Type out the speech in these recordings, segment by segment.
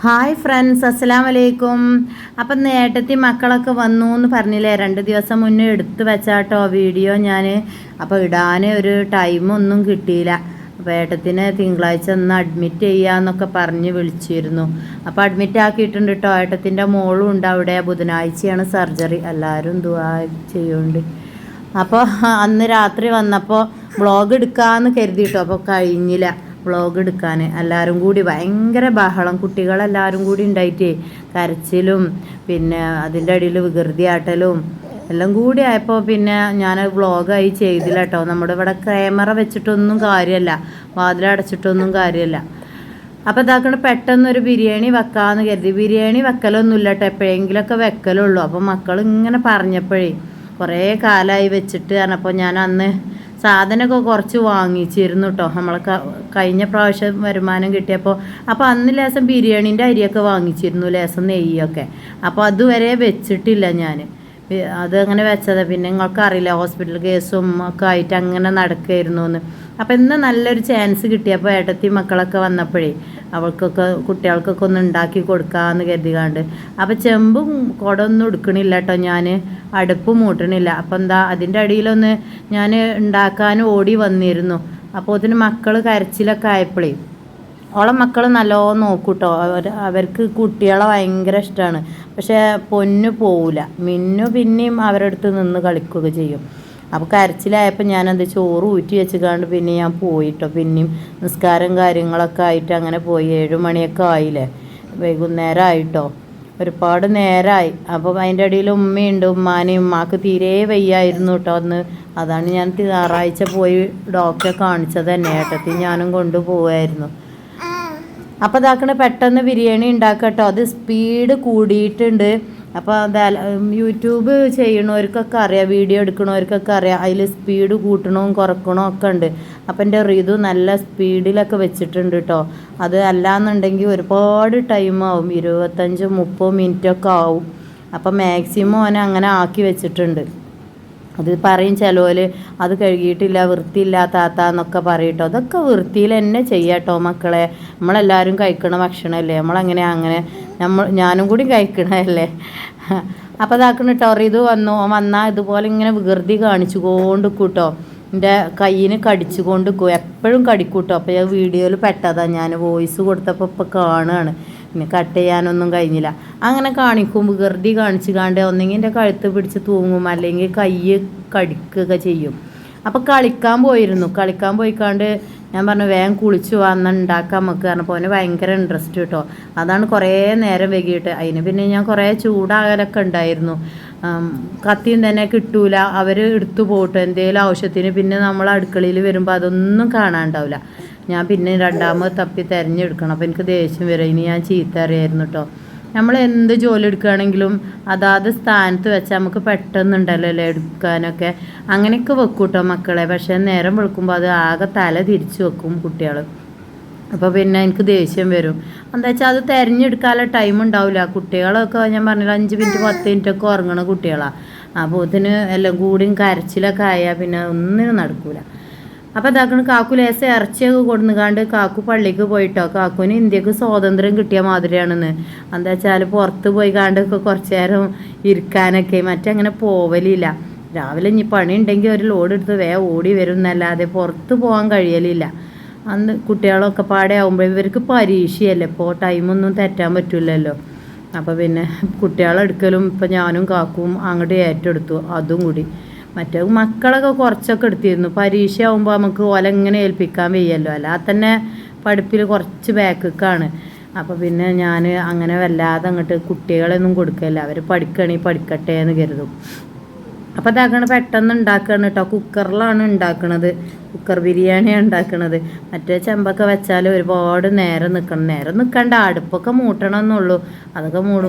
Hi friends, അസ്സലാമു അലൈക്കും. അപ്പം ഏട്ടത്തി മക്കളൊക്കെ വന്നു എന്ന് പറഞ്ഞില്ലേ, 2 ദിവസം മുന്നേ എടുത്ത് വെച്ചാട്ടോ വീഡിയോ ഞാൻ. അപ്പോൾ ഇടാൻ ഒരു ടൈമൊന്നും കിട്ടിയില്ല. അപ്പോൾ ഏട്ടത്തിനെ തിങ്കളാഴ്ച ഒന്ന് അഡ്മിറ്റ് ചെയ്യാമെന്നൊക്കെ പറഞ്ഞ് വിളിച്ചിരുന്നു. അപ്പോൾ അഡ്മിറ്റ് ആക്കിയിട്ടുണ്ട് കേട്ടോ. ഏട്ടത്തിൻ്റെ മോളും ഉണ്ട് അവിടെ. ബുധനാഴ്ചയാണ് സർജറി. എല്ലാവരും ദുആ ചെയ്യുന്നുണ്ട്. അപ്പോൾ അന്ന് രാത്രി വന്നപ്പോൾ വ്ളോഗ് എടുക്കാമെന്ന് കരുതിയിട്ടോ. അപ്പോൾ കഴിഞ്ഞില്ല വ്ളോഗ് എടുക്കാൻ. എല്ലാവരും കൂടി ഭയങ്കര ബഹളം, കുട്ടികളെല്ലാവരും കൂടി ഉണ്ടായിട്ടേ കരച്ചിലും പിന്നെ അതിൻ്റെ ഇടയിൽ വികൃതിയാട്ടലും എല്ലാം കൂടി ആയപ്പോൾ പിന്നെ ഞാൻ വ്ളോഗായി ചെയ്തില്ല കേട്ടോ. നമ്മുടെ ഇവിടെ ക്യാമറ വെച്ചിട്ടൊന്നും കാര്യമല്ല, വാതിലടച്ചിട്ടൊന്നും കാര്യമല്ല. അപ്പോൾ ഇതാക്കണ പെട്ടെന്നൊരു ബിരിയാണി വെക്കാമെന്ന് കരുതി. ബിരിയാണി വെക്കലൊന്നുമില്ല കേട്ടോ, എപ്പോഴെങ്കിലുമൊക്കെ വെക്കലുള്ളൂ. അപ്പോൾ മക്കൾ ഇങ്ങനെ പറഞ്ഞപ്പോഴേ കുറേ കാലമായി വെച്ചിട്ട് പറഞ്ഞപ്പോൾ ഞാൻ അന്ന് സാധനമൊക്കെ കുറച്ച് വാങ്ങിച്ചിരുന്നു കേട്ടോ. നമ്മൾ കഴിഞ്ഞ പ്രാവശ്യം വരുമാനം കിട്ടിയപ്പോൾ. അപ്പോൾ അന്ന് ലേസം ബിരിയാണീൻ്റെ അരിയൊക്കെ വാങ്ങിച്ചിരുന്നു, ലേസം നെയ്യൊക്കെ. അപ്പോൾ അതുവരെ വെച്ചിട്ടില്ല ഞാൻ. അതങ്ങനെ വെച്ചതാണ്. പിന്നെ നിങ്ങൾക്ക് അറിയില്ല, ഹോസ്പിറ്റൽ കേസും ഒക്കെ ആയിട്ട് അങ്ങനെ നടക്കുമായിരുന്നു എന്ന്. അപ്പോൾ ഇന്ന് നല്ലൊരു ചാൻസ് കിട്ടിയപ്പോൾ ഏട്ടത്തി മക്കളൊക്കെ വന്നപ്പോഴേ അവൾക്കൊക്കെ കുട്ടികൾക്കൊക്കെ ഒന്ന് ഉണ്ടാക്കി കൊടുക്കാമെന്ന് കരുതികാണ്ട്. അപ്പോൾ ചെമ്പും കുടമൊന്നും എടുക്കണില്ല കേട്ടോ, ഞാൻ അടുപ്പ് മൂട്ടണില്ല. അപ്പോൾ എന്താ അതിൻ്റെ അടിയിലൊന്ന് ഞാൻ ഉണ്ടാക്കാൻ ഓടി വന്നിരുന്നു. അപ്പോൾ അതിന് മക്കൾ കരച്ചിലൊക്കെ ആയപ്പോഴേ ഓളെ മക്കൾ നല്ലോണം നോക്കൂട്ടോ. അവർക്ക് കുട്ടികളെ ഭയങ്കര ഇഷ്ടമാണ്. പക്ഷേ പൊന്നു പോവില്ല. മിന്നു പിന്നെയും അവരുടെ അടുത്ത് നിന്ന് കളിക്കുകയൊക്കെ ചെയ്യും. അപ്പോൾ കരച്ചിലായപ്പോൾ ഞാനെന്ത് ചോറ് ഊറ്റി വെച്ചുകൊണ്ട് പിന്നെ ഞാൻ പോയിട്ടോ. പിന്നെയും നിസ്കാരം കാര്യങ്ങളൊക്കെ ആയിട്ട് അങ്ങനെ പോയി. 7 മണിയൊക്കെ ആയില്ലേ, വൈകുന്നേരം ആയിട്ടോ, ഒരുപാട് നേരമായി. അപ്പോൾ അതിൻ്റെ ഇടയിൽ ഉമ്മയുണ്ട്. ഉമ്മാക്ക് തീരെ വയ്യായിരുന്നു കേട്ടോ അന്ന്. അതാണ് ഞാൻ ഞായറാഴ്ച പോയി ഡോക്ടറെ കാണിച്ചത് തന്നെ. ഏട്ടത്തി ഞാനും കൊണ്ടുപോവായിരുന്നു. അപ്പോൾ ഇതാക്കണ പെട്ടെന്ന് ബിരിയാണി ഉണ്ടാക്കട്ടോ. അത് സ്പീഡ് കൂടിയിട്ടുണ്ട്. അപ്പോൾ യൂട്യൂബ് ചെയ്യണവർക്കൊക്കെ അറിയാം, വീഡിയോ എടുക്കണവർക്കൊക്കെ അറിയാം, അതിൽ സ്പീഡ് കൂട്ടണവും കുറക്കണവും ഒക്കെ ഉണ്ട്. അപ്പം എൻ്റെ റിതു നല്ല സ്പീഡിലൊക്കെ വെച്ചിട്ടുണ്ട് കേട്ടോ. അത് അല്ലാന്നുണ്ടെങ്കിൽ ഒരുപാട് ടൈമാവും, 25-30 മിനിറ്റൊക്കെ ആവും. അപ്പം മാക്സിമം അവനെ അങ്ങനെ ആക്കി വെച്ചിട്ടുണ്ട്. അത് പറയും ചിലവർ, അത് കഴുകിയിട്ടില്ല, വൃത്തിയില്ല താത്ത എന്നൊക്കെ പറയട്ടോ. അതൊക്കെ വൃത്തിയിൽ തന്നെ ചെയ്യാട്ടോ മക്കളെ. നമ്മളെല്ലാവരും കഴിക്കണ ഭക്ഷണമല്ലേ, നമ്മളങ്ങനെ ഞാനും കൂടി കഴിക്കണമല്ലേ. അപ്പോൾ അതാക്കണ കേട്ടോ. ഇത് വന്നാൽ ഇതുപോലെ ഇങ്ങനെ വികൃതി കാണിച്ചു കൊണ്ടിരിക്കൂട്ടോ. എൻ്റെ കയ്യിന് കടിച്ചു കൊണ്ടിരിക്കും, എപ്പോഴും കടിക്കൂട്ടോ. അപ്പോൾ ഞാൻ വീഡിയോയിൽ പെട്ടതാണ്, ഞാൻ വോയിസ് കൊടുത്തപ്പോൾ ഇപ്പോൾ കാണുകയാണ്. പിന്നെ കട്ട് ചെയ്യാനൊന്നും കഴിഞ്ഞില്ല. അങ്ങനെ കാണിക്കും, വികൃതി കാണിച്ചു കാണ്ട് ഒന്നെങ്കിൽ എൻ്റെ കഴുത്ത് പിടിച്ച് തൂങ്ങും, അല്ലെങ്കിൽ കൈ കടിക്കുകയൊക്കെ ചെയ്യും. അപ്പോൾ കളിക്കാൻ പോയിക്കാണ്ട് ഞാൻ പറഞ്ഞു വേഗം കുളിച്ചു വന്ന് ഉണ്ടാക്കാൻ നമുക്ക് പറഞ്ഞപ്പോൾ അവന് ഭയങ്കര ഇൻട്രസ്റ്റ് കേട്ടോ. അതാണ് കുറേ നേരം വൈകിട്ട്. അതിന് പിന്നെ ഞാൻ കുറേ ചൂടാകലൊക്കെ ഉണ്ടായിരുന്നു. കത്തിയും തന്നെ കിട്ടൂല, അവർ എടുത്തു പോട്ടോ എന്തെങ്കിലും ആവശ്യത്തിന്. പിന്നെ നമ്മൾ അടുക്കളയിൽ വരുമ്പോൾ അതൊന്നും കാണാണ്ടാവില്ല. ഞാൻ പിന്നെ രണ്ടാമത് തപ്പി തിരഞ്ഞെടുക്കണം. അപ്പോൾ എനിക്ക് ദേഷ്യം വരും. ഇനി ഞാൻ ചീത്ത അറിയായിരുന്നു കേട്ടോ. നമ്മൾ എന്ത് ജോലി എടുക്കുകയാണെങ്കിലും അതാത് സ്ഥാനത്ത് വെച്ചാൽ നമുക്ക് പെട്ടെന്നുണ്ടല്ലോ അല്ലേ എടുക്കാനൊക്കെ. അങ്ങനെയൊക്കെ വെക്കും കേട്ടോ മക്കളെ. പക്ഷേ നേരം വെളുക്കുമ്പോൾ അത് ആകെ തല തിരിച്ച് വെക്കും കുട്ടികൾ. അപ്പോൾ പിന്നെ എനിക്ക് ദേഷ്യം വരും. എന്താ വെച്ചാൽ അത് തിരഞ്ഞെടുക്കാനുള്ള ടൈം ഉണ്ടാവില്ല. കുട്ടികളൊക്കെ ഞാൻ പറഞ്ഞില്ല 5 മിനിറ്റ് 10 മിനിറ്റൊക്കെ ഉറങ്ങണ കുട്ടികളാണ്. അപ്പോൾ ഇതിന് എല്ലാം കൂടിയും കരച്ചിലൊക്കെ ആയാൽ പിന്നെ ഒന്നിനും നടക്കൂല. അപ്പോൾ ഇതാക്കണം കാക്കു ലേശം ഇറച്ചിയൊക്കെ കൊടുന്നുകാണ്ട് കാക്കു പള്ളിക്ക് പോയിട്ടോ. കാക്കുവിന് ഇന്ത്യക്ക് സ്വാതന്ത്ര്യം കിട്ടിയ മാതിരിയാണെന്ന്. എന്താ വെച്ചാൽ പുറത്ത് പോയി കാണ്ടൊക്കെ കുറച്ച് നേരം ഇരിക്കാനൊക്കെ. മറ്റങ്ങനെ പോവലില്ല. രാവിലെ ഇനി പണി ഉണ്ടെങ്കിൽ ഒരു ലോഡ് എടുത്ത് വേഗം ഓടി വരും എന്നല്ലാതെ പുറത്ത് പോകാൻ കഴിയലില്ല. അന്ന് കുട്ടികളൊക്കെ പാടെ ആകുമ്പോൾ ഇവർക്ക് പരീക്ഷയല്ലേ, ഇപ്പോൾ ടൈമൊന്നും തെറ്റാൻ പറ്റില്ലല്ലോ. അപ്പോൾ പിന്നെ കുട്ടികളെടുക്കലും ഇപ്പം ഞാനും കാക്കും അങ്ങോട്ട് ഏറ്റെടുത്തു. അതും കൂടി മറ്റേ മക്കളൊക്കെ കുറച്ചൊക്കെ എടുത്തിരുന്നു. പരീക്ഷ ആകുമ്പോൾ നമുക്ക് ഓലെങ്ങനെ ഏൽപ്പിക്കാൻ വയ്യല്ലോ, അല്ലാതെ തന്നെ പഠിപ്പിൽ കുറച്ച് ബാക്കൊക്കെയാണ്. അപ്പോൾ പിന്നെ ഞാൻ അങ്ങനെ വല്ലാതെ അങ്ങോട്ട് കുട്ടികളെയൊന്നും കൊടുക്കില്ല. അവർ പഠിക്കണമെങ്കിൽ പഠിക്കട്ടെ എന്ന് കരുതും. അപ്പോൾ അതാക്കണ പെട്ടെന്ന് ഉണ്ടാക്കുകയാണ് കേട്ടോ. കുക്കറിലാണ് ഉണ്ടാക്കണത്, കുക്കർ ബിരിയാണിയാണ് ഉണ്ടാക്കണത്. മറ്റേ ചെമ്പൊക്കെ വെച്ചാൽ ഒരുപാട് നേരം നിൽക്കണ്ട, അടുപ്പൊക്കെ മൂട്ടണമെന്നുള്ളൂ. അതൊക്കെ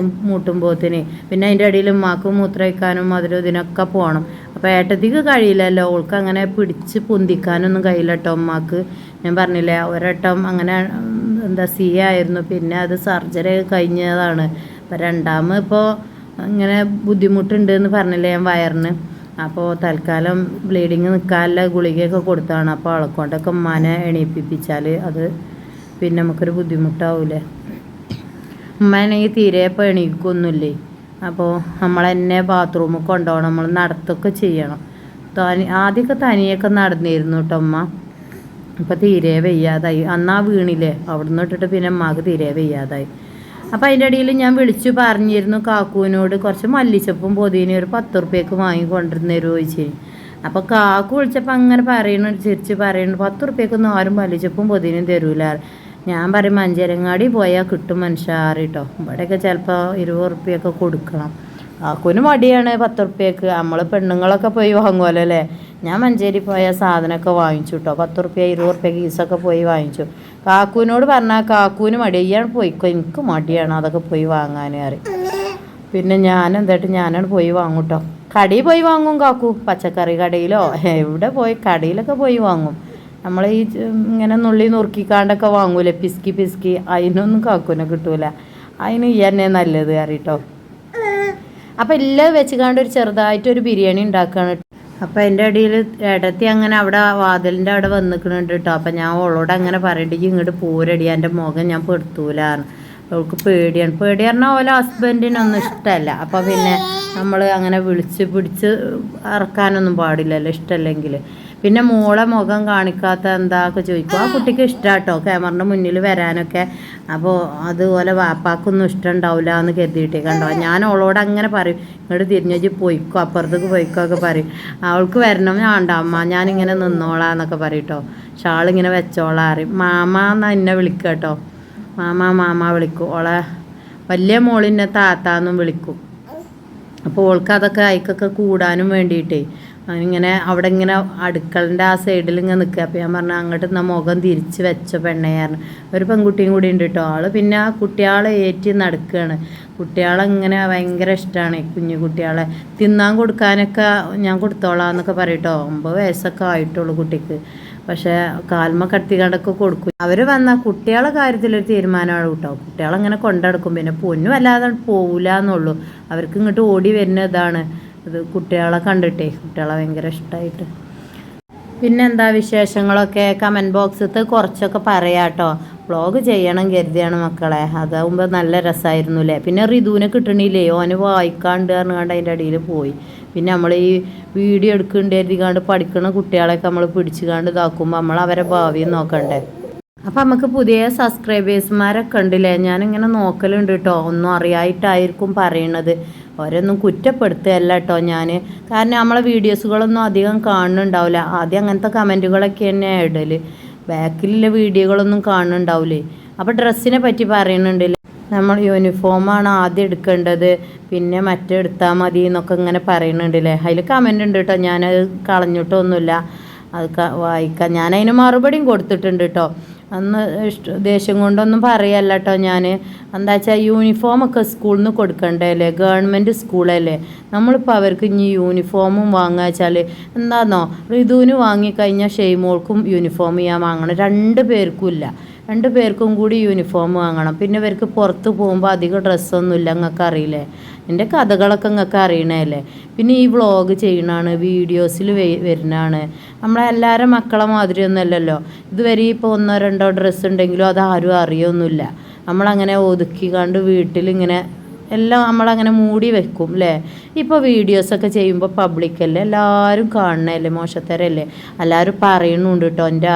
മൂട്ടുമ്പോഴത്തേന് പിന്നെ അതിൻ്റെ ഇടയിൽ ഉമ്മാക്ക് മൂത്രമൊഴിക്കാനും അതിലും ഇതിനൊക്കെ പോകണം. അപ്പോൾ ഏട്ടത്തിക്ക് കഴിയില്ലല്ലോ, അവൾക്ക് അങ്ങനെ പിടിച്ച് പൊന്തിക്കാനൊന്നും കഴിയില്ല കേട്ടോ. ഉമ്മാക്ക് ഞാൻ പറഞ്ഞില്ലേ ഒരട്ടം അങ്ങനെ ആയിരുന്നു. പിന്നെ അത് സർജറി കഴിഞ്ഞതാണ്. അപ്പോൾ രണ്ടാമത് ഇപ്പോൾ ഇങ്ങനെ ബുദ്ധിമുട്ടുണ്ട് എന്ന് പറഞ്ഞില്ലേ ഞാൻ വയറിന്. അപ്പോൾ തൽക്കാലം ബ്ലീഡിങ് നിൽക്കാനുള്ള ഗുളികയൊക്കെ കൊടുത്താണ്. അപ്പോൾ അവളെക്കൊണ്ടൊക്കെ ഉമ്മാനെ എണീപ്പിച്ചാൽ അത് പിന്നെ നമുക്കൊരു ബുദ്ധിമുട്ടാവൂലേ. ഉമ്മയാണെങ്കിൽ തീരെ ഇപ്പോൾ എണീക്കൊന്നുമില്ലേ. അപ്പോൾ നമ്മളെന്നെ ബാത്റൂമിൽ കൊണ്ടുപോകണം, നമ്മൾ നടത്തൊക്കെ ചെയ്യണം. ആദ്യമൊക്കെ തനിയൊക്കെ നടന്നിരുന്നു കേട്ടോ ഉമ്മ. അപ്പോൾ തീരെ വയ്യാതായി. അന്നാ വീണില്ലേ, അവിടുന്ന് ഇട്ടിട്ട് പിന്നെ ഉമ്മാക്ക് തീരെ വയ്യാതായി. അപ്പോൾ അതിൻ്റെ ഇടയിൽ ഞാൻ വിളിച്ചു പറഞ്ഞിരുന്നു കാക്കുവിനോട് കുറച്ച് മല്ലിച്ചപ്പും പൊതിനും ഒരു 10 ഉറുപ്പ്യക്ക് വാങ്ങി കൊണ്ടുവരുന്നേരോ ചോദിച്ചു. അപ്പോൾ കാക്കു വിളിച്ചപ്പോൾ അങ്ങനെ ചിരിച്ച് പറയുന്നുണ്ട് 10 ഉറുപ്പ്യക്കൊന്നും ആരും മല്ലിച്ചപ്പും പൊതിനും തരൂല. ഞാൻ പറയും മഞ്ചേരങ്ങാടി പോയാൽ കിട്ടും മനുഷ്യറിട്ടോ, ഇവിടെയൊക്കെ ചിലപ്പോൾ 20 ഉറുപ്പ്യൊക്കെ കൊടുക്കണം. കാക്കുവിന് മടിയാണ് 10 ഉറുപ്പ്യക്ക്. നമ്മൾ പെണ്ണുങ്ങളൊക്കെ പോയി വാങ്ങുമല്ലോ അല്ലേ. ഞാൻ മഞ്ചേരി പോയ സാധനമൊക്കെ വാങ്ങിച്ചു കേട്ടോ, 10 ഉറുപ്പ്യ 20 ഉറുപ്പ്യ കീസൊക്കെ പോയി വാങ്ങിച്ചു. കാക്കുവിനോട് പറഞ്ഞാൽ കാക്കുവിന് മടിയാണ്, പോയിക്കോ എനിക്ക് മടിയാണ് അതൊക്കെ പോയി വാങ്ങാൻ അറിയും. പിന്നെ ഞാനാണ് പോയി വാങ്ങും കേട്ടോ. കടയിൽ പോയി വാങ്ങും കാക്കു, പച്ചക്കറി കടയിലോ എവിടെ പോയി കടയിലൊക്കെ പോയി വാങ്ങും. നമ്മൾ ഈ ഇങ്ങനെ നുള്ളി നുറുക്കിക്കാണ്ടൊക്കെ വാങ്ങൂലേ പിസ്കി, അതിനൊന്നും കാക്കുവിനെ കിട്ടൂല. അതിന് ഈ തന്നെ നല്ലത് അറിയട്ടോ. അപ്പം എല്ലാം വെച്ചുകാണ്ട് ഒരു ചെറുതായിട്ടൊരു ബിരിയാണി ഉണ്ടാക്കുകയാണ്. അപ്പം എൻ്റെ ഇടയിൽ ഏടത്തി അങ്ങനെ അവിടെ വാതിലിൻ്റെ അവിടെ വന്നിക്കണുണ്ട് കേട്ടോ. അപ്പം ഞാൻ അവളോട് അങ്ങനെ പറയണ്ടെങ്കിൽ ഇങ്ങോട്ട് പോരടി, എൻ്റെ മുഖം ഞാൻ പെടുത്തൂലാണ്. അവൾക്ക് പേടിയാണ്. പേടി പറഞ്ഞാൽ ഓരോ ഹസ്ബൻഡിനൊന്നും ഇഷ്ടമല്ല. അപ്പോൾ പിന്നെ നമ്മൾ അങ്ങനെ പിടിച്ച് ഇറക്കാനൊന്നും പാടില്ലല്ലോ ഇഷ്ടമല്ലെങ്കിൽ. പിന്നെ മോളെ മുഖം കാണിക്കാത്ത എന്താക്കെ ചോദിക്കും. ആ കുട്ടിക്ക് ഇഷ്ടമാട്ടോ ക്യാമറിൻ്റെ മുന്നിൽ വരാനൊക്കെ. അപ്പോൾ അതുപോലെ വാപ്പാക്കൊന്നും ഇഷ്ടമുണ്ടാവില്ല എന്ന് കരുതിയിട്ടേ കണ്ടോ. ഞാൻ അവളോട് അങ്ങനെ പറയും, ഇങ്ങോട്ട് തിരിഞ്ഞു പോയിക്കോ, അപ്പുറത്തേക്ക് പോയിക്കോ ഒക്കെ പറയും. അവൾക്ക് വരണം വേണ്ട അമ്മ ഞാനിങ്ങനെ നിന്നോളാന്നൊക്കെ പറയും കേട്ടോ. ഷാളിങ്ങനെ വെച്ചോളാം അറിയും. മാമ എന്നാൽ എന്നെ വിളിക്കുക കേട്ടോ. മാമ വിളിക്കും. ഓളെ വലിയ മോളിനെ താത്താന്നും വിളിക്കും. അപ്പോൾ ഓൾക്ക് അതൊക്കെ അയക്കൊക്കെ കൂടാനും വേണ്ടിയിട്ടേ ഇങ്ങനെ അവിടെ ഇങ്ങനെ അടുക്കളൻ്റെ ആ സൈഡിൽ ഇങ്ങനെ നിൽക്കുക. അപ്പോൾ ഞാൻ പറഞ്ഞു അങ്ങോട്ട് എന്നാൽ മുഖം തിരിച്ച് വെച്ച പെണ്ണയായിരുന്നു. ഒരു പെൺകുട്ടിയും കൂടി ഉണ്ട് കേട്ടോ. ആൾ പിന്നെ ആ കുട്ടികളെ ഏറ്റി നടക്കുകയാണ്. കുട്ടികളെങ്ങനെ ഭയങ്കര ഇഷ്ടമാണ് കുഞ്ഞു കുട്ടികളെ. തിന്നാൻ കൊടുക്കാനൊക്കെ ഞാൻ കൊടുത്തോളാം എന്നൊക്കെ പറയട്ടോ. 9 വയസ്സൊക്കെ ആയിട്ടുള്ളൂ കുട്ടിക്ക്. പക്ഷേ കാൽമ കടത്തിക്കണ്ടൊക്കെ കൊടുക്കും. അവർ വന്നാൽ കുട്ടികളെ കാര്യത്തിലൊരു തീരുമാനമാണ് കേട്ടോ. കുട്ടികളങ്ങനെ കൊണ്ടെടുക്കും. പിന്നെ പൊന്നും അല്ലാതെ പോവില്ല എന്നുള്ളൂ. അവർക്ക് ഇങ്ങോട്ട് ഓടി വരുന്ന ഇതാണ് ഇത് കുട്ടികളെ കണ്ടിട്ടേ. കുട്ടികളെ ഭയങ്കര ഇഷ്ടമായിട്ട്. പിന്നെന്താ വിശേഷങ്ങളൊക്കെ കമൻറ്റ് ബോക്സിൽ കുറച്ചൊക്കെ പറയാം കേട്ടോ. വ്ളോഗ് ചെയ്യണം കരുതിയാണ് മക്കളെ. അതാവുമ്പോൾ നല്ല രസമായിരുന്നു അല്ലേ. പിന്നെ ഋതുവിനെ കിട്ടണില്ലേ, ഓന് വായിക്കാണ്ട് പറഞ്ഞുകൊണ്ട് അതിൻ്റെ അടിയിൽ പോയി. പിന്നെ നമ്മൾ ഈ വീഡിയോ എടുക്കേണ്ടി പഠിക്കുന്ന കുട്ടികളെയൊക്കെ നമ്മൾ പിടിച്ചുകാണ്ട് ഇതാക്കുമ്പോൾ നമ്മൾ അവരെ ഭാവിയും നോക്കണ്ടേ. അപ്പം നമുക്ക് പുതിയ സബ്സ്ക്രൈബേഴ്സുമാരൊക്കെ ഉണ്ടല്ലേ. ഞാനിങ്ങനെ നോക്കലുണ്ട് കേട്ടോ. ഒന്നും അറിയായിട്ടായിരിക്കും പറയണത്. അവരൊന്നും കുറ്റപ്പെടുത്തുകയല്ല കേട്ടോ ഞാൻ. കാരണം നമ്മളെ വീഡിയോസുകളൊന്നും അധികം കാണുന്നുണ്ടാവില്ല. ആദ്യം അങ്ങനത്തെ കമൻറ്റുകളൊക്കെ തന്നെ ഇടൽ. ബാക്കിലുള്ള വീഡിയോകളൊന്നും കാണുന്നുണ്ടാവില്ലേ. അപ്പോൾ ഡ്രസ്സിനെ പറ്റി പറയുന്നുണ്ടല്ലേ. നമ്മൾ യൂണിഫോമാണ് ആദ്യം എടുക്കേണ്ടത്, പിന്നെ മറ്റേ എടുത്താൽ മതി എന്നൊക്കെ ഇങ്ങനെ പറയുന്നുണ്ടല്ലേ. അതിൽ കമൻ്റ് ഉണ്ട് കേട്ടോ. ഞാനത് കളഞ്ഞിട്ടൊന്നുമില്ല. അത് വായിക്കാം. ഞാനതിന് മറുപടിയും കൊടുത്തിട്ടുണ്ട് കേട്ടോ. അന്ന് ദേഷ്യം കൊണ്ടൊന്നും പറയല്ല കേട്ടോ ഞാൻ. എന്താ വെച്ചാൽ യൂണിഫോമൊക്കെ സ്കൂളിൽ നിന്ന് കൊടുക്കണ്ടല്ലേ, ഗവൺമെൻറ് സ്കൂളല്ലേ. നമ്മളിപ്പോൾ അവർക്ക് ഇനി യൂണിഫോമും വാങ്ങുക വെച്ചാൽ എന്താണെന്നോ, ഋതുവിന് വാങ്ങിക്കഴിഞ്ഞാൽ ഷെയ്മോൾക്കും യൂണിഫോം ഞാൻ വാങ്ങണം. 2 പേർക്കും ഇല്ല. 2 പേർക്കും കൂടി യൂണിഫോം വാങ്ങണം. പിന്നെ ഇവർക്ക് പുറത്ത് പോകുമ്പോൾ അധികം ഡ്രസ്സൊന്നുമില്ല. നിങ്ങൾക്ക് അറിയില്ലേ, എൻ്റെ കഥകളൊക്കെ നിങ്ങൾക്ക് അറിയണല്ലേ. പിന്നെ ഈ വ്ളോഗ് ചെയ്യണതാണ്, വീഡിയോസിൽ വരുന്നതാണ്. നമ്മളെല്ലാവരും മക്കളെ മാതിരിയൊന്നുമല്ലല്ലോ. ഇതുവരെ ഇപ്പോൾ 1-2 ഡ്രസ്സ് ഉണ്ടെങ്കിലും അതാരും അറിയൊന്നുമില്ല. നമ്മളങ്ങനെ ഒതുക്കി കണ്ട് വീട്ടിലിങ്ങനെ എല്ലാം നമ്മളങ്ങനെ മൂടി വെക്കും അല്ലേ. ഇപ്പോൾ വീഡിയോസൊക്കെ ചെയ്യുമ്പോൾ പബ്ലിക്കല്ലേ, എല്ലാവരും കാണണല്ലേ, മോശത്തരല്ലേ. എല്ലാവരും പറയുന്നുണ്ട് കേട്ടോ. എൻ്റെ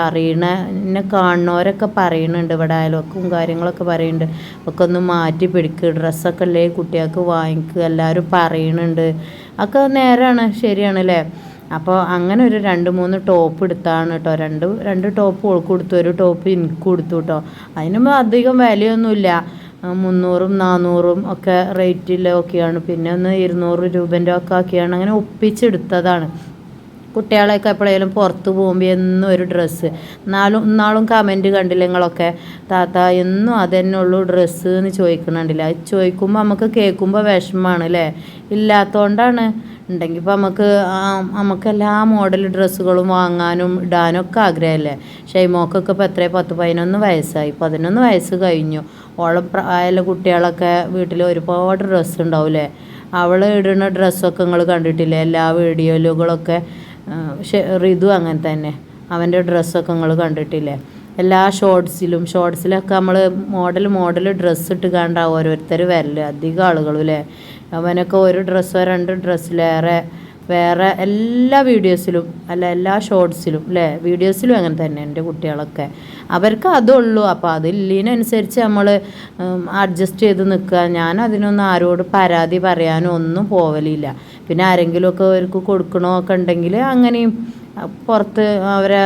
എന്നെ കാണുന്നവരൊക്കെ പറയുന്നുണ്ട്. ഇവിടെ അയൽവക്കും കാര്യങ്ങളൊക്കെ പറയുന്നുണ്ട്. ഒക്കെ ഒന്ന് മാറ്റി പിടിക്കുക, ഡ്രസ്സൊക്കെ അല്ലേ കുട്ടികൾക്ക് വാങ്ങിക്കുക, എല്ലാവരും പറയുന്നുണ്ട്. ഒക്കെ നേരാണ്, ശരിയാണല്ലേ. അപ്പോൾ അങ്ങനെ ഒരു 2-3 ടോപ്പ് എടുത്താണ് കേട്ടോ. രണ്ട് ടോപ്പ് ഓൾക്ക് കൊടുത്തു, ഒരു ടോപ്പ് എനിക്ക് കൊടുത്തു കേട്ടോ. അതിനുമ്പോൾ അധികം വിലയൊന്നുമില്ല. 300-400 ഒക്കെ റേറ്റിലൊക്കെയാണ്. പിന്നെ ഒന്ന് 200 രൂപേൻ്റെ ഒക്കെ ആക്കിയാണ്. അങ്ങനെ ഒപ്പിച്ചെടുത്തതാണ്. കുട്ടികളെയൊക്കെ എപ്പോഴേലും പുറത്ത് പോകുമ്പോൾ എന്നും ഒരു ഡ്രസ്സ്. ഇന്നാളും കമൻറ്റ് കണ്ടില്ല നിങ്ങളൊക്കെ, താത്ത എന്നും അതന്നെ ഉള്ളൂ ഡ്രസ്സ് എന്ന് ചോദിക്കണുണ്ടില്ല. അത് ചോദിക്കുമ്പോൾ നമുക്ക് കേൾക്കുമ്പോൾ വിഷമമാണ് അല്ലേ. ഇല്ലാത്തതുകൊണ്ടാണ്. ഉണ്ടെങ്കിൽ ഇപ്പോൾ നമുക്ക് എല്ലാ മോഡൽ ഡ്രസ്സുകളും വാങ്ങാനും ഇടാനും ഒക്കെ ആഗ്രഹമല്ലേ. ഷൈമോക്കൊക്കെ ഇപ്പോൾ 10-11 വയസ്സായി. 11 വയസ്സ് കഴിഞ്ഞു. ഓളം പ്രായമുള്ള കുട്ടികളൊക്കെ വീട്ടിൽ ഒരുപാട് ഡ്രസ്സ് ഉണ്ടാവില്ലേ. അവൾ ഇടുന്ന ഡ്രസ്സൊക്കെ നിങ്ങൾ കണ്ടിട്ടില്ലേ എല്ലാ വീഡിയോകളൊക്കെ. ഋതു അങ്ങനെ തന്നെ, അവൻ്റെ ഡ്രസ്സൊക്കെ നിങ്ങൾ കണ്ടിട്ടില്ലേ. എല്ലാ ഷോർട്സിലൊക്കെ നമ്മൾ മോഡൽ ഡ്രസ്സ് ഇട്ട് കണ്ടാൽ ഓരോരുത്തർ വരല് അധികം ആളുകളും അല്ലേ. അവനൊക്കെ ഒരു ഡ്രസ്സോ 2 ഡ്രസ്സിലേറെ വേറെ എല്ലാ വീഡിയോസിലും എല്ലാ ഷോർട്സിലും അല്ലേ, വീഡിയോസിലും അങ്ങനെ തന്നെ എൻ്റെ കുട്ടികളൊക്കെ അവർക്ക് അതുള്ളൂ. അപ്പോൾ അതില്ലതിനനുസരിച്ച് നമ്മൾ അഡ്ജസ്റ്റ് ചെയ്ത് നിൽക്കുക. ഞാൻ അതിനൊന്നും ആരോട് പരാതി പറയാനോ ഒന്നും പോവലില്ല. പിന്നെ ആരെങ്കിലുമൊക്കെ അവർക്ക് കൊടുക്കണമൊക്കെ ഉണ്ടെങ്കിൽ അങ്ങനെയും പുറത്ത് അവരെ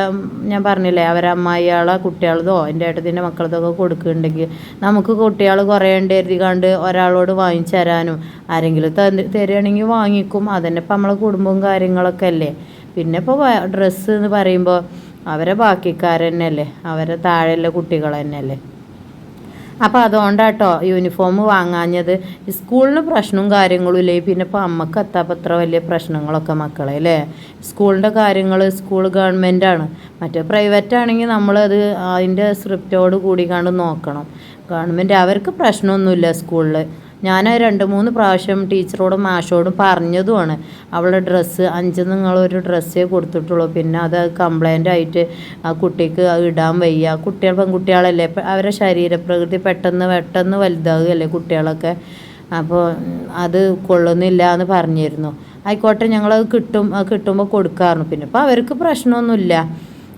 ഞാൻ പറഞ്ഞില്ലേ അവരെ അമ്മായിയാളെ കുട്ടികളതോ എൻ്റെ ഏട്ടത്തിൻ്റെ മക്കളതൊക്കെ കൊടുക്കുന്നുണ്ടെങ്കിൽ നമുക്ക് കുട്ടികൾ കുറേ ഉണ്ട് കരുതിക്കാണ്ട് ഒരാളോട് വാങ്ങിച്ചു തരാനും ആരെങ്കിലും തരികയാണെങ്കിൽ വാങ്ങിക്കും. അതന്നെ ഇപ്പം നമ്മളെ കുടുംബവും കാര്യങ്ങളൊക്കെ അല്ലേ. പിന്നെ ഇപ്പോൾ ഡ്രസ്സ് എന്ന് പറയുമ്പോൾ അവരെ ബാക്കിക്കാരന്നല്ലേ, അവരെ താഴെയുള്ള കുട്ടികൾ തന്നെയല്ലേ. അപ്പോൾ അതുകൊണ്ടാട്ടോ യൂണിഫോം വാങ്ങാഞ്ഞത്. സ്കൂളിന് പ്രശ്നവും കാര്യങ്ങളും ഇല്ലേ, പിന്നെ ഇപ്പോൾ അമ്മക്ക് എത്താപ്പത്ര വലിയ പ്രശ്നങ്ങളൊക്കെ മക്കളെ അല്ലേ. സ്കൂളിൻ്റെ കാര്യങ്ങൾ സ്കൂൾ ഗവൺമെൻറ്റാണ്, മറ്റേ പ്രൈവറ്റ് ആണെങ്കിൽ നമ്മളത് അതിൻ്റെ സ്ക്രിപ്റ്റോട് കൂടി കണ്ട് നോക്കണം. ഗവൺമെൻറ് അവർക്ക് പ്രശ്നമൊന്നുമില്ല സ്കൂളിൽ. ഞാൻ 2-3 പ്രാവശ്യം ടീച്ചറോടും മാഷോടും പറഞ്ഞതുമാണ് അവളുടെ ഡ്രസ്സ് 5 നിങ്ങളൊരു ഡ്രസ്സേ കൊടുത്തിട്ടുള്ളൂ, പിന്നെ അത് കംപ്ലൈൻ്റ് ആയിട്ട് ആ കുട്ടിക്ക് ഇടാൻ വയ്യ. പെൺകുട്ടികളല്ലേ, അവരുടെ ശരീരപ്രകൃതി പെട്ടെന്ന് വലുതാകുകയല്ലേ കുട്ടികളൊക്കെ. അപ്പോൾ അത് കൊള്ളുന്നില്ല എന്ന് പറഞ്ഞിരുന്നു. ആയിക്കോട്ടെ ഞങ്ങളത് കിട്ടുമ്പോൾ കൊടുക്കാറുണ്ട്. പിന്നെ ഇപ്പോൾ അവർക്ക് പ്രശ്നമൊന്നുമില്ല.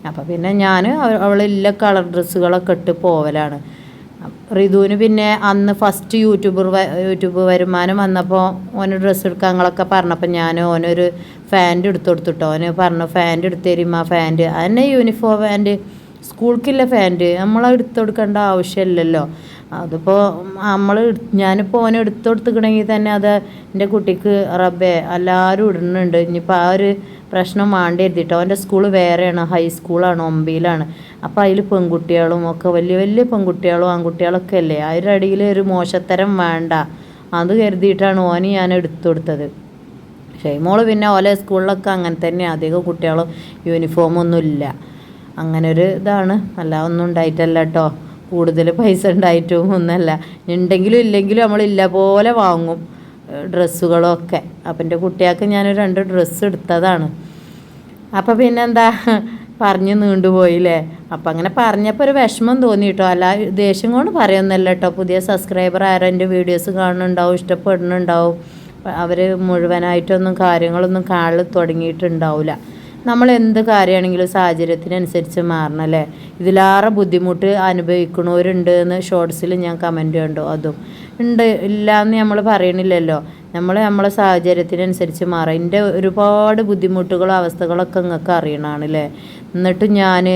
അപ്പോൾ പിന്നെ ഞാൻ അവളില്ല കളർ ഡ്രസ്സുകളൊക്കെ ഇട്ട് പോവലാണ്. റിതുവിന് പിന്നെ അന്ന് ഫസ്റ്റ് യൂട്യൂബ് വരുമാനം വന്നപ്പോൾ ഓന് ഡ്രസ്സ് എടുക്കാങ്ങളൊക്കെ പറഞ്ഞപ്പോൾ ഞാൻ ഓനൊരു ഫാൻറ്റ് എടുത്തു കൊടുത്തിട്ടോ. ഓന് പറഞ്ഞു ഫാൻറ്റ് എടുത്ത് തരുമ്പോൾ ഫാൻറ്റ് അതന്നെ യൂണിഫോം ഫാൻറ്റ്, സ്കൂൾക്കില്ല ഫാൻറ്റ് നമ്മൾ എടുത്തു കൊടുക്കേണ്ട ആവശ്യമില്ലല്ലോ. അതിപ്പോൾ ഞാനിപ്പോൾ ഓനെ എടുത്തു കൊടുത്തിക്കണമെങ്കിൽ തന്നെ അത് എൻ്റെ കുട്ടിക്ക് റബ്ബേ എല്ലാവരും ഇടുന്നുണ്ട്. ഇനിയിപ്പോൾ ആ ഒരു പ്രശ്നം വേണ്ടി എഴുതിട്ടോ. അവൻ്റെ സ്കൂൾ വേറെയാണ്, ഹൈസ്കൂളാണ്, 9ലാണ്. അപ്പോൾ അതിൽ പെൺകുട്ടികളും ഒക്കെ വലിയ പെൺകുട്ടികളും ആൺകുട്ടികളൊക്കെ അല്ലേ, അതിൻ്റെ അടിയിൽ ഒരു മോശത്തരം വേണ്ട അത് കരുതിയിട്ടാണ് ഓന് ഞാൻ എടുത്തു കൊടുത്തത്. ഷെയ്മോള് പിന്നെ ഓലെ സ്കൂളിലൊക്കെ അങ്ങനെ തന്നെ, അധികം കുട്ടികളും യൂണിഫോമൊന്നും ഇല്ല. അങ്ങനെ ഒരു ഇതാണ്, അല്ല ഒന്നും ഉണ്ടായിട്ടല്ല കേട്ടോ, കൂടുതൽ പൈസ ഉണ്ടായിട്ടും ഒന്നല്ല. ഉണ്ടെങ്കിലും ഇല്ലെങ്കിലും നമ്മളില്ല പോലെ വാങ്ങും ഡ്രസ്സുകളൊക്കെ. അപ്പം എൻ്റെ കുട്ടികൾക്ക് ഞാൻ 2 ഡ്രസ്സ് എടുത്തതാണ്. അപ്പം പിന്നെന്താ പറഞ്ഞ് നീണ്ടുപോയില്ലേ. അപ്പം അങ്ങനെ പറഞ്ഞപ്പോൾ ഒരു വിഷമം തോന്നി കേട്ടോ, അല്ല ദേഷ്യം കൊണ്ട് പറയുന്നല്ല കേട്ടോ. പുതിയ സബ്സ്ക്രൈബർ ആരും എൻ്റെ വീഡിയോസ് കാണുന്നുണ്ടാവും, ഇഷ്ടപ്പെടുന്നുണ്ടാവും. അവർ മുഴുവനായിട്ടൊന്നും കാര്യങ്ങളൊന്നും കാണൽ തുടങ്ങിയിട്ടുണ്ടാവില്ല. നമ്മൾ എന്ത് കാര്യമാണെങ്കിലും സാഹചര്യത്തിനനുസരിച്ച് മാറണമല്ലേ. ഇതിലേറെ ബുദ്ധിമുട്ട് അനുഭവിക്കണവരുണ്ട് എന്ന് ഷോർട്സിൽ ഞാൻ കമൻറ്റ് കണ്ടു. അതും ഉണ്ട്, ഇല്ല എന്ന് നമ്മൾ പറയണില്ലല്ലോ. നമ്മളെ സാഹചര്യത്തിനനുസരിച്ച് മാറാം. എൻ്റെ ഒരുപാട് ബുദ്ധിമുട്ടുകളും അവസ്ഥകളൊക്കെ നിങ്ങൾക്ക് അറിയണമാണല്ലേ. എന്നിട്ട് ഞാൻ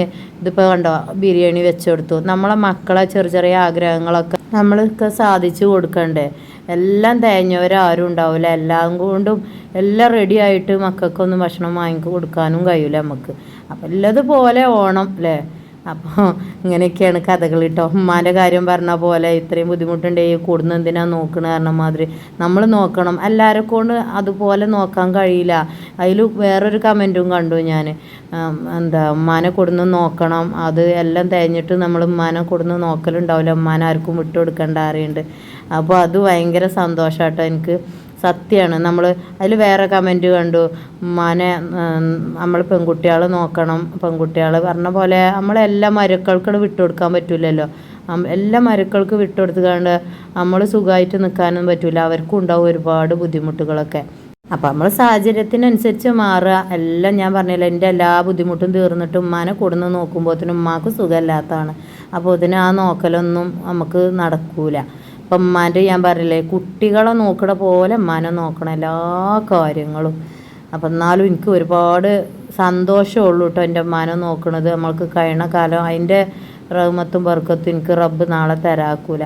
ഇതിപ്പോൾ കണ്ടോ ബിരിയാണി വെച്ച് കൊടുത്തു. നമ്മളെ മക്കളെ ചെറിയ ആഗ്രഹങ്ങളൊക്കെ നമ്മൾക്ക് സാധിച്ചു കൊടുക്കണ്ടേ. എല്ലാം തേഞ്ഞവരാരും ഉണ്ടാവില്ല. എല്ലാം കൊണ്ടും എല്ലാം റെഡി ആയിട്ട് മക്കൾക്കൊന്നും ഭക്ഷണം വാങ്ങി കൊടുക്കാനും കഴിയില്ല നമുക്ക്. അപ്പം ഉള്ളതുപോലെ ഓണം അല്ലേ. അപ്പോൾ ഇങ്ങനെയൊക്കെയാണ് കഥകൾ കേട്ടോ. ഉമ്മാൻ്റെ കാര്യം പറഞ്ഞ പോലെ ഇത്രയും ബുദ്ധിമുട്ടുണ്ടെങ്കിൽ കൂടുന്ന എന്തിനാണ് നോക്കണ കാരണം മാതിരി നമ്മൾ നോക്കണം. എല്ലാവരെ കൊണ്ട് അതുപോലെ നോക്കാൻ കഴിയില്ല. അതിൽ വേറൊരു കമൻറ്റും കണ്ടു ഞാൻ, ഉമ്മാനെ കൊടുന്ന് നോക്കണം, അത് എല്ലാം തേഞ്ഞിട്ട് നമ്മൾ ഉമ്മാനെ കൊടുന്ന് നോക്കലുണ്ടാവില്ല, ഉമ്മാനെ ആർക്കും വിട്ടു കൊടുക്കേണ്ട അറിയുണ്ട്. അപ്പോൾ അത് ഭയങ്കര സന്തോഷമാട്ടോ എനിക്ക്, സത്യമാണ്. നമ്മൾ അതിൽ വേറെ കമൻറ്റ് കണ്ടു, ഉമ്മാനെ നമ്മൾ പെൺകുട്ടികൾ നോക്കണം, പെൺകുട്ടികൾ പറഞ്ഞ പോലെ നമ്മളെല്ലാ മരുക്കൾക്കും വിട്ടുകൊടുക്കാൻ പറ്റില്ലല്ലോ. എല്ലാ മരുക്കൾക്ക് വിട്ടുകൊടുത്തുകൊണ്ട് നമ്മൾ സുഖമായിട്ട് നിൽക്കാനൊന്നും പറ്റില്ല, അവർക്കും ഉണ്ടാവും ഒരുപാട് ബുദ്ധിമുട്ടുകളൊക്കെ. അപ്പോൾ നമ്മൾ സാഹചര്യത്തിനനുസരിച്ച് മാറുക. എല്ലാം ഞാൻ പറഞ്ഞില്ല, എൻ്റെ എല്ലാ ബുദ്ധിമുട്ടും തീർന്നിട്ട് ഉമ്മാനെ കൊടുന്ന് നോക്കുമ്പോഴത്തേനും ഉമ്മാക്ക് സുഖമില്ലാത്തതാണ്. അപ്പോൾ ഇതിന് ആ നോക്കലൊന്നും നമുക്ക് നടക്കൂല. അപ്പം ഉമ്മാൻ്റെ ഞാൻ പറഞ്ഞില്ലേ കുട്ടികളെ നോക്കണ പോലെ ഉമ്മാനെ നോക്കണം എല്ലാ കാര്യങ്ങളും. അപ്പം എന്നാലും എനിക്ക് ഒരുപാട് സന്തോഷമുള്ളൂ കേട്ടോ എൻ്റെ ഉമ്മാനെ നോക്കണത്. നമ്മൾക്ക് കഴിയണ കാലം അതിൻ്റെ റഹ്മത്തും ബർക്കത്തും എനിക്ക് റബ്ബ് നാളെ തരാക്കൂല.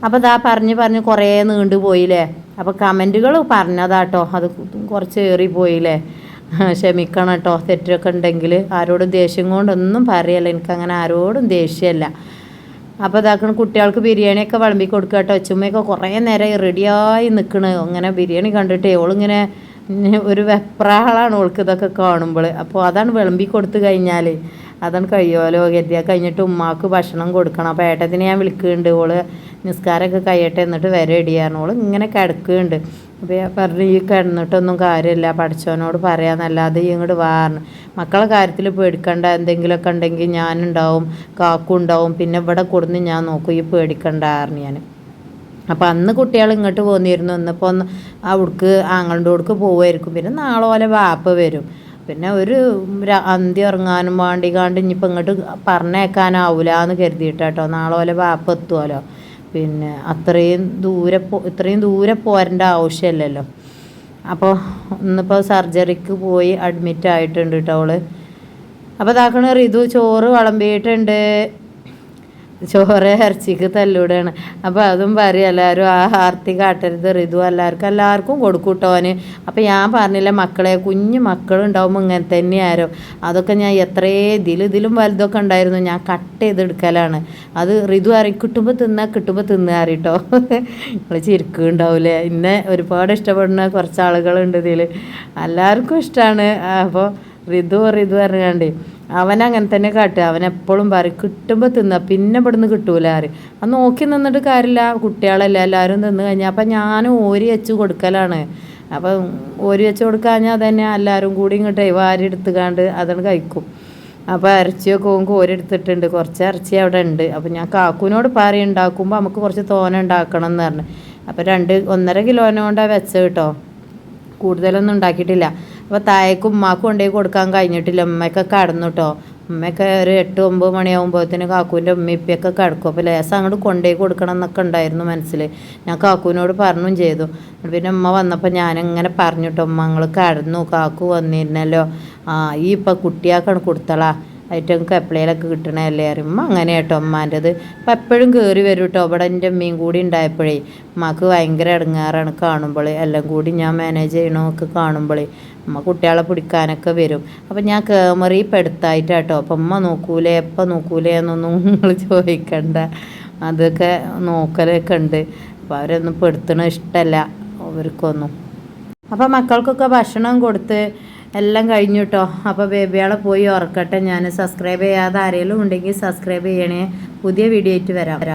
അപ്പോൾ ഇതാ പറഞ്ഞ് കുറേ നീണ്ടു പോയില്ലേ. അപ്പോൾ കമൻറ്റുകൾ പറഞ്ഞതാട്ടോ, അത് കുറച്ച് ഏറിപ്പോയില്ലേ, ക്ഷമിക്കണം കേട്ടോ. തെറ്റൊക്കെ ഉണ്ടെങ്കിൽ ആരോടും ദേഷ്യം കൊണ്ടൊന്നും പറയല്ല, എനിക്കങ്ങനെ ആരോടും ദേഷ്യമല്ല. അപ്പോൾ ഇതാക്കണ കുട്ടികൾക്ക് ബിരിയാണിയൊക്കെ വിളമ്പി കൊടുക്കുക കേട്ടോ. ചുമ്മയൊക്കെ കുറേ നേരം റെഡിയായി നിൽക്കണ്. അങ്ങനെ ബിരിയാണി കണ്ടിട്ട് ഓളിങ്ങനെ ഒരു വെപ്രാളാണ് ഓൾക്ക് ഇതൊക്കെ കാണുമ്പോൾ. അപ്പോൾ അതാണ് വിളമ്പി കൊടുത്തു കഴിഞ്ഞാൽ അതാണ് കഴിയുമല്ലോ കരുതിയാൽ കഴിഞ്ഞിട്ട് ഉമ്മാക്ക് ഭക്ഷണം കൊടുക്കണം. അപ്പോൾ ഏട്ടത്തിന് ഞാൻ വിളിക്കുന്നുണ്ട്, ഓള് നിസ്കാരമൊക്കെ കഴിയട്ടെ എന്നിട്ട് വരെ ഇടിയാർന്നോള് ഇങ്ങനെ കിടക്കുന്നുണ്ട്. അപ്പോൾ ഞാൻ പറഞ്ഞു ഈ കിടന്നിട്ടൊന്നും കാര്യമില്ല, പഠിച്ചവനോട് പറയാമെന്നല്ലാതെ ഈ ഇങ്ങോട്ട് വാർന്ന് മക്കളെ കാര്യത്തിൽ പേടിക്കണ്ട, എന്തെങ്കിലുമൊക്കെ ഉണ്ടെങ്കിൽ ഞാനുണ്ടാവും, കാക്കും ഉണ്ടാവും, പിന്നെ ഇവിടെ കൊടുന്ന് ഞാൻ നോക്കും, ഈ പേടിക്കണ്ടായിരുന്നു ഞാൻ. അപ്പോൾ അന്ന് കുട്ടികൾ ഇങ്ങോട്ട് പോന്നിരുന്നു, ഇന്നിപ്പോൾ ഒന്ന് അവിടേക്ക് ആങ്ങളുടെ അവിടേക്ക് പോവുമായിരിക്കും. പിന്നെ നാളെ പോലെ വാപ്പ വരും. പിന്നെ ഒരു അന്തി ഇറങ്ങാനും വേണ്ടിക്കാണ്ട് ഇനിയിപ്പോൾ ഇങ്ങോട്ട് പറഞ്ഞേക്കാനാവില്ല എന്ന് കരുതിയിട്ടോ. നാളെ പോലെ വാപ്പ എത്തുമല്ലോ. പിന്നെ ഇത്രയും ദൂരെ പോരേണ്ട ആവശ്യമില്ലല്ലോ. അപ്പോൾ ഇന്നിപ്പോൾ സർജറിക്ക് പോയി അഡ്മിറ്റ് ആയിട്ടുണ്ട് കേട്ടോ അവള്. അപ്പോൾ ഇതാക്കണ റിതു ചോറ് വിളമ്പിയിട്ടുണ്ട്. ചോറ് ഇറച്ചിക്ക് തല്ലൂടെയാണ്. അപ്പോൾ അതും പറയും എല്ലാവരും ആ ആർത്തി കാട്ടരുത് റിതു, എല്ലാവർക്കും കൊടുക്കും കേട്ടോന്. അപ്പോൾ ഞാൻ പറഞ്ഞില്ല മക്കളെ, കുഞ്ഞു മക്കളുണ്ടാവുമ്പോൾ ഇങ്ങനെ തന്നെയാരോ. അതൊക്കെ ഞാൻ ഇതിലും വലുതൊക്കെ ഉണ്ടായിരുന്നു, ഞാൻ കട്ട് ചെയ്തെടുക്കലാണ്. അത് റിതു അറിയും കിട്ടുമ്പോൾ തിന്നാറിട്ടോ. നിങ്ങൾ ചിരിക്കുന്നുണ്ടാവില്ലേ. ഇന്നെ ഒരുപാട് ഇഷ്ടപ്പെടുന്ന കുറച്ച് ആളുകളുണ്ട് ഇതിൽ, എല്ലാവർക്കും ഇഷ്ടമാണ്. അപ്പോൾ റിതു പറഞ്ഞാണ്ട് അവനങ്ങനെ തന്നെ കാട്ടുക. അവനെപ്പോഴും പറയും കിട്ടുമ്പോൾ തിന്നുക, പിന്നെ ഇവിടുന്ന് കിട്ടൂല ആര്. അത് നോക്കി നിന്നിട്ട് കാര്യമില്ല, കുട്ടികളല്ല എല്ലാവരും തിന്ന് കഴിഞ്ഞാൽ. അപ്പം ഞാൻ ഓരി വെച്ച് കൊടുക്കലാണ്. അപ്പം ഓരി വെച്ച് കൊടുക്കാഞ്ഞാൽ തന്നെ എല്ലാവരും കൂടി ഇങ്ങോട്ടേ വാരി എടുത്തുകാണ്ട് അതാണ് കഴിക്കും. അപ്പോൾ ഇറച്ചിയൊക്കെ കോരി എടുത്തിട്ടുണ്ട്, കുറച്ച് ഇറച്ചി അവിടെ ഉണ്ട്. അപ്പം ഞാൻ കാക്കുവിനോട് ഉണ്ടാക്കുമ്പോൾ നമുക്ക് കുറച്ച് തോന ഉണ്ടാക്കണം എന്ന് പറഞ്ഞു. അപ്പോൾ 1.5 കിലോനെ വെച്ച കേട്ടോ, കൂടുതലൊന്നും ഉണ്ടാക്കിയിട്ടില്ല. അപ്പോൾ താഴേക്ക് ഉമ്മാക്ക് കൊണ്ടുപോയി കൊടുക്കാൻ കഴിഞ്ഞിട്ടില്ല, ഉമ്മയൊക്കെ കടന്നു കേട്ടോ. ഉമ്മയൊക്കെ ഒരു 8-9 മണിയാകുമ്പോഴത്തേന് കാക്കുവിൻ്റെ ഉമ്മയിപ്പൊക്കെ കിടക്കും. അപ്പോൾ ലേസം അങ്ങോട്ട് കൊണ്ടുപോയി കൊടുക്കണം എന്നൊക്കെ ഉണ്ടായിരുന്നു മനസ്സിൽ. ഞാൻ കാക്കുവിനോട് പറഞ്ഞും ചെയ്തു. പിന്നെ ഉമ്മ വന്നപ്പോൾ ഞാനിങ്ങനെ പറഞ്ഞു കേട്ടോ, ഉമ്മ നിങ്ങൾ കടന്നു, കാക്കു വന്നിരുന്നല്ലോ, ഈ ഇപ്പം കുട്ടിയാക്കാണ് കൊടുത്തളാ, ഐറ്റങ്ങൾക്ക് എപ്പോഴേലൊക്കെ കിട്ടണമല്ലേ അറിയും. ഉമ്മ അങ്ങനെ കേട്ടോ ഉമ്മാൻ്റെത്. അപ്പം എപ്പോഴും കയറി വരും കേട്ടോ. ഇവിടെ എൻ്റെ അമ്മയും കൂടി ഉണ്ടായപ്പോഴേ ഉമ്മക്ക് ഭയങ്കര ഇടങ്ങാറാണ് കാണുമ്പോൾ, എല്ലാം കൂടി ഞാൻ മാനേജ് ചെയ്യണമൊക്കെ കാണുമ്പോൾ. ഉമ്മ കുട്ടികളെ പിടിക്കാനൊക്കെ വരും. അപ്പം ഞാൻ കേമറി പെടുത്തായിട്ടാട്ടോ. അപ്പം ഉമ്മ നോക്കൂലേ എപ്പം നോക്കൂലേ എന്നൊന്നും നിങ്ങൾ ചോദിക്കണ്ട, അതൊക്കെ നോക്കലൊക്കെ ഉണ്ട്. അപ്പോൾ അവരൊന്നും പെടുത്തണ ഇഷ്ടമല്ല അവർക്കൊന്നും. അപ്പം മക്കൾക്കൊക്കെ ഭക്ഷണം കൊടുത്ത് എല്ലാം കഴിഞ്ഞു കേട്ടോ. അപ്പോൾ ബേബിയാളെ പോയി ഉറക്കട്ടെ ഞാൻ. സബ്സ്ക്രൈബ് ചെയ്യാതെ ആരെങ്കിലും ഉണ്ടെങ്കിൽ സബ്സ്ക്രൈബ് ചെയ്യണേ. പുതിയ വീഡിയോ ആയിട്ട് വരാം.